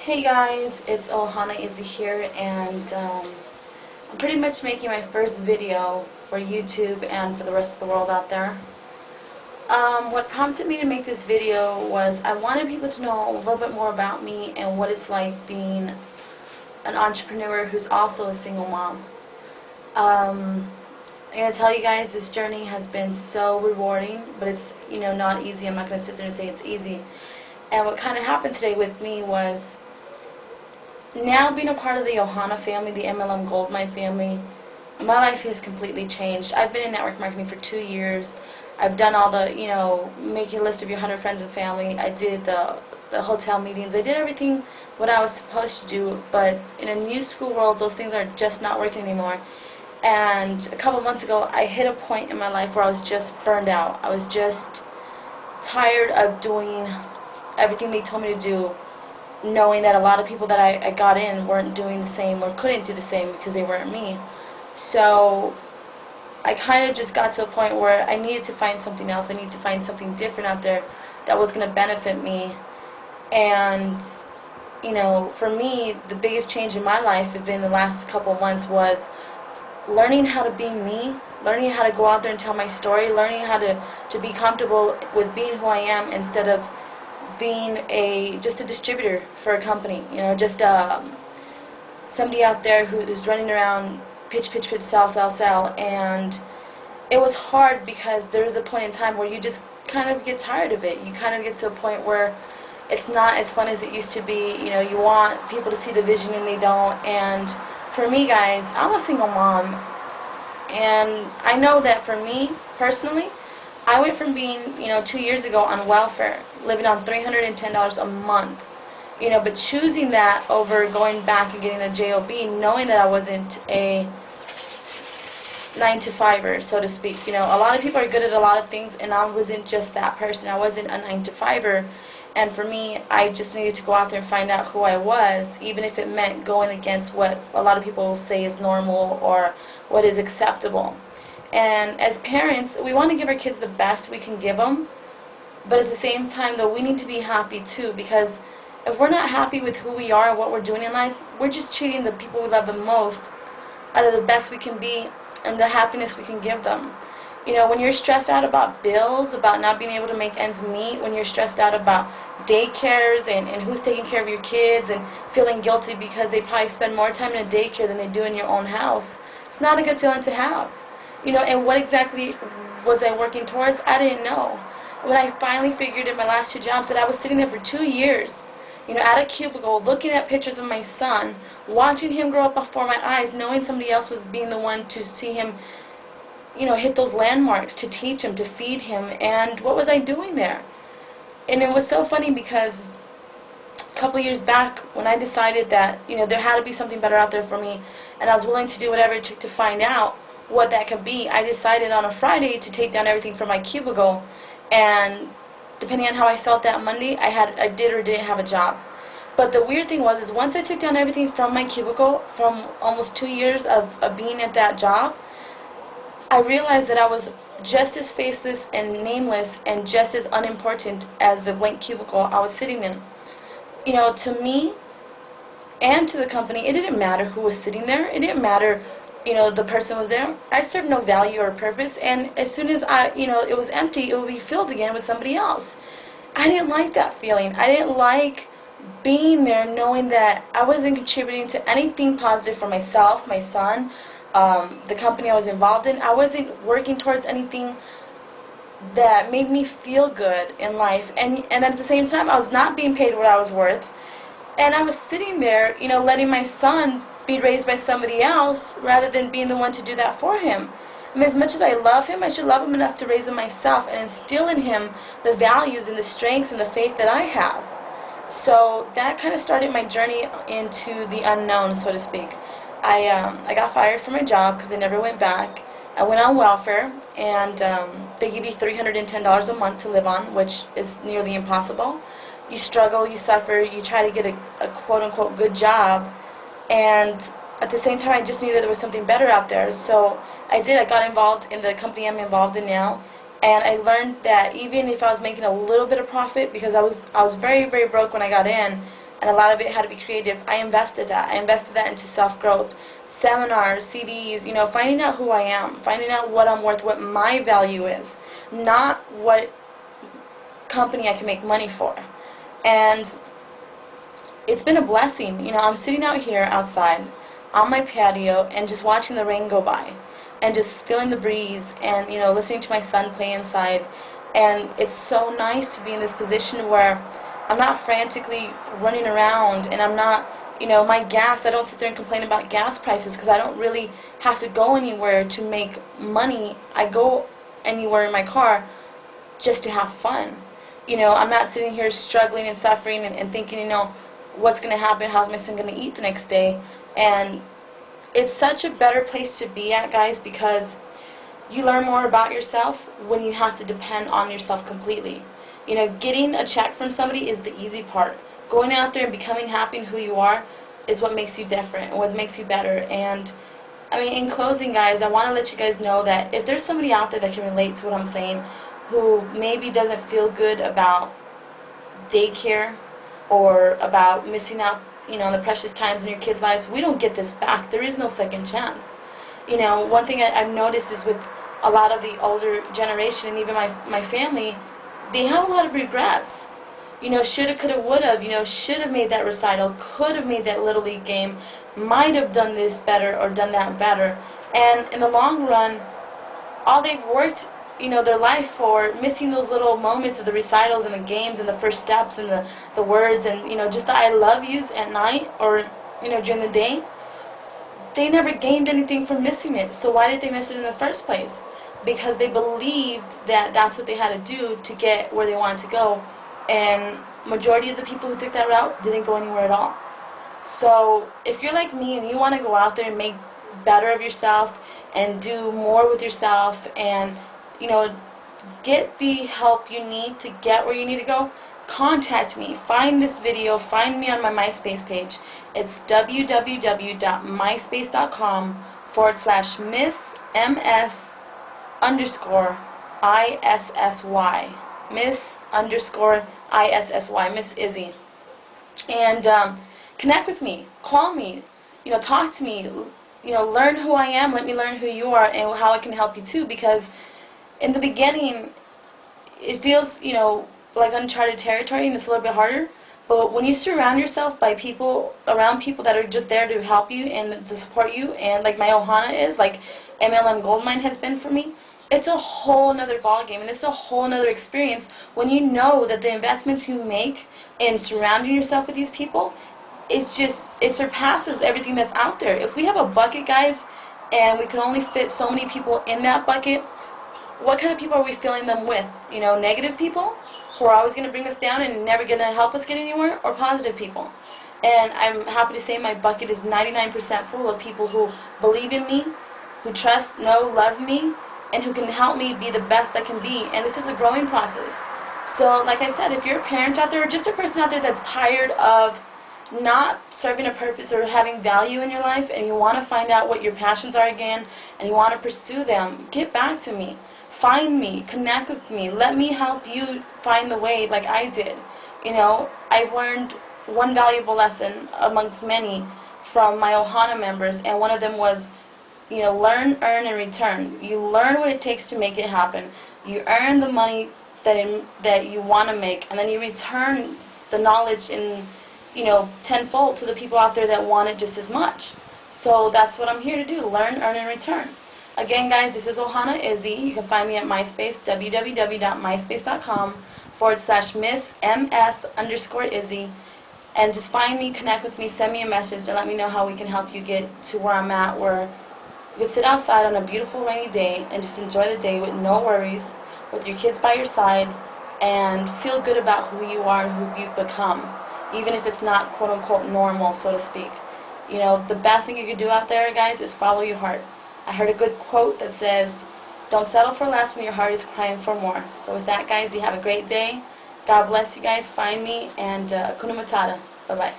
Hey guys, it's Ohana Izzy here, and I'm pretty much making my first video for YouTube and for the rest of the world out there. What prompted me to make this video was I wanted people to know a little bit more about me and what it's like being an entrepreneur who's also a single mom. I'm going to tell you guys this journey has been so rewarding, but it's not easy. I'm not going to sit there and say it's easy. And what kind of happened today with me was, now being a part of the Ohana family, the MLMGOLDMINE family, my life has completely changed. I've been in network marketing for 2 years. I've done all the, making a list of your 100 friends and family. I did the hotel meetings. I did everything what I was supposed to do, but in a new school world, those things are just not working anymore. And a couple of months ago, I hit a point in my life where I was just burned out. I was just tired of doing everything they told me to do, knowing that a lot of people that I got in weren't doing the same or couldn't do the same because they weren't me. So I kind of just got to a point where I needed to find something else. I needed to find something different out there that was going to benefit me. And, for me, the biggest change in my life within the last couple of months was learning how to be me, learning how to go out there and tell my story, learning how to be comfortable with being who I am instead of being just a distributor for a company, just somebody out there who's running around pitch, sell, and it was hard because there was a point in time where you just kind of get tired of it. You kind of get to a point where it's not as fun as it used to be. You want people to see the vision and they don't. And for me, guys, I'm a single mom, and I know that for me personally, I went from being, 2 years ago on welfare, living on $310 a month, but choosing that over going back and getting a job, knowing that I wasn't a 9-to-5er, so to speak. A lot of people are good at a lot of things, and I wasn't just that person. I wasn't a 9-to-5er, and for me, I just needed to go out there and find out who I was, even if it meant going against what a lot of people say is normal or what is acceptable. And as parents, we want to give our kids the best we can give them, but at the same time, though, we need to be happy too, because if we're not happy with who we are and what we're doing in life, we're just treating the people we love the most out of the best we can be and the happiness we can give them. When you're stressed out about bills, about not being able to make ends meet, when you're stressed out about daycares and who's taking care of your kids and feeling guilty because they probably spend more time in a daycare than they do in your own house, it's not a good feeling to have. And what exactly was I working towards? I didn't know. When I finally figured in my last 2 jobs that I was sitting there for 2 years, at a cubicle, looking at pictures of my son, watching him grow up before my eyes, knowing somebody else was being the one to see him, hit those landmarks, to teach him, to feed him, and what was I doing there? And it was so funny because a couple years back, when I decided that, there had to be something better out there for me, and I was willing to do whatever it took to find out what that could be, I decided on a Friday to take down everything from my cubicle, and depending on how I felt that Monday, I did or didn't have a job. But the weird thing was, is once I took down everything from my cubicle, from almost 2 years of being at that job, I realized that I was just as faceless and nameless and just as unimportant as the blank cubicle I was sitting in. To me and to the company, it didn't matter who was sitting there. It didn't matter the person was there. I served no value or purpose, and as soon as it was empty, it would be filled again with somebody else. I didn't like that feeling. I didn't like being there knowing that I wasn't contributing to anything positive for myself, my son, the company I was involved in. I wasn't working towards anything that made me feel good in life, and at the same time, I was not being paid what I was worth, and I was sitting there, letting my son be raised by somebody else rather than being the one to do that for him. I mean, as much as I love him, I should love him enough to raise him myself and instill in him the values and the strengths and the faith that I have. So that kind of started my journey into the unknown, so to speak. I got fired from my job because I never went back. I went on welfare, and they give you $310 a month to live on, which is nearly impossible. You struggle, you suffer, you try to get a quote-unquote good job, and at the same time, I just knew that there was something better out there. So I got involved in the company I'm involved in now, and I learned that even if I was making a little bit of profit, because I was very, very broke when I got in, and a lot of it had to be creative. I invested that. I invested that into self-growth, seminars, CDs, you know, finding out who I am, finding out what I'm worth, what my value is, not what company I can make money for. And it's been a blessing. You know, I'm sitting out here outside on my patio and just watching the rain go by and just feeling the breeze and, you know, listening to my son play inside. And it's so nice to be in this position where I'm not frantically running around, and I'm not, you know, my gas, I don't sit there and complain about gas prices because I don't really have to go anywhere to make money. I go anywhere in my car just to have fun. You know, I'm not sitting here struggling and suffering and thinking, you know, what's going to happen, how's my son going to eat the next day. And it's such a better place to be at, guys, because you learn more about yourself when you have to depend on yourself completely. You know, getting a check from somebody is the easy part. Going out there and becoming happy in who you are is what makes you different and what makes you better. And, I mean, in closing, guys, I want to let you guys know that if there's somebody out there that can relate to what I'm saying, who maybe doesn't feel good about daycare or about missing out, you know, on the precious times in your kids' lives, we don't get this back. There is no second chance. You know, one thing I've noticed is with a lot of the older generation and even my family, they have a lot of regrets. You know, shoulda, coulda, woulda, you know, should have made that recital, could have made that Little League game, might have done this better or done that better. And in the long run, all they've worked, you know, their life for, missing those little moments of the recitals and the games and the first steps and the words and, you know, just the I love yous at night or, you know, during the day, they never gained anything from missing it. So why did they miss it in the first place? Because they believed that that's what they had to do to get where they wanted to go. And majority of the people who took that route didn't go anywhere at all. So if you're like me and you want to go out there and make better of yourself and do more with yourself and, you know, get the help you need to get where you need to go, contact me. Find this video. Find me on my MySpace page. It's www.myspace.com/Miss_ISSY. Miss_ISSY. Miss Izzy. And connect with me. Call me. You know, talk to me. You know, learn who I am. Let me learn who you are and how I can help you too. Because in the beginning, it feels, you know, like uncharted territory and it's a little bit harder. But when you surround yourself by people, around people that are just there to help you and to support you, and like my Ohana is, like MLMGOLDMINE has been for me, it's a whole nother ballgame and it's a whole nother experience when you know that the investments you make in surrounding yourself with these people, it's just, it surpasses everything that's out there. If we have a bucket, guys, and we can only fit so many people in that bucket, what kind of people are we filling them with? You know, negative people who are always going to bring us down and never going to help us get anywhere, or positive people? And I'm happy to say my bucket is 99% full of people who believe in me, who trust, know, love me, and who can help me be the best I can be. And this is a growing process. So like I said, if you're a parent out there or just a person out there that's tired of not serving a purpose or having value in your life, and you want to find out what your passions are again and you want to pursue them, get back to me. Find me, connect with me, let me help you find the way like I did. You know, I've learned one valuable lesson amongst many from my Ohana members, and one of them was, you know, learn, earn, and return. You learn what it takes to make it happen. You earn the money that you want to make, and then you return the knowledge in, you know, tenfold to the people out there that want it just as much. So that's what I'm here to do, learn, earn, and return. Again, guys, this is Ohana Izzy. You can find me at MySpace, www.myspace.com/Miss_MS_Izzy. And just find me, connect with me, send me a message, and let me know how we can help you get to where I'm at, where you can sit outside on a beautiful rainy day and just enjoy the day with no worries, with your kids by your side, and feel good about who you are and who you've become, even if it's not quote-unquote normal, so to speak. You know, the best thing you can do out there, guys, is follow your heart. I heard a good quote that says, don't settle for less when your heart is crying for more. So with that, guys, you have a great day. God bless you guys. Find me, and Kuna Matata. Bye-bye.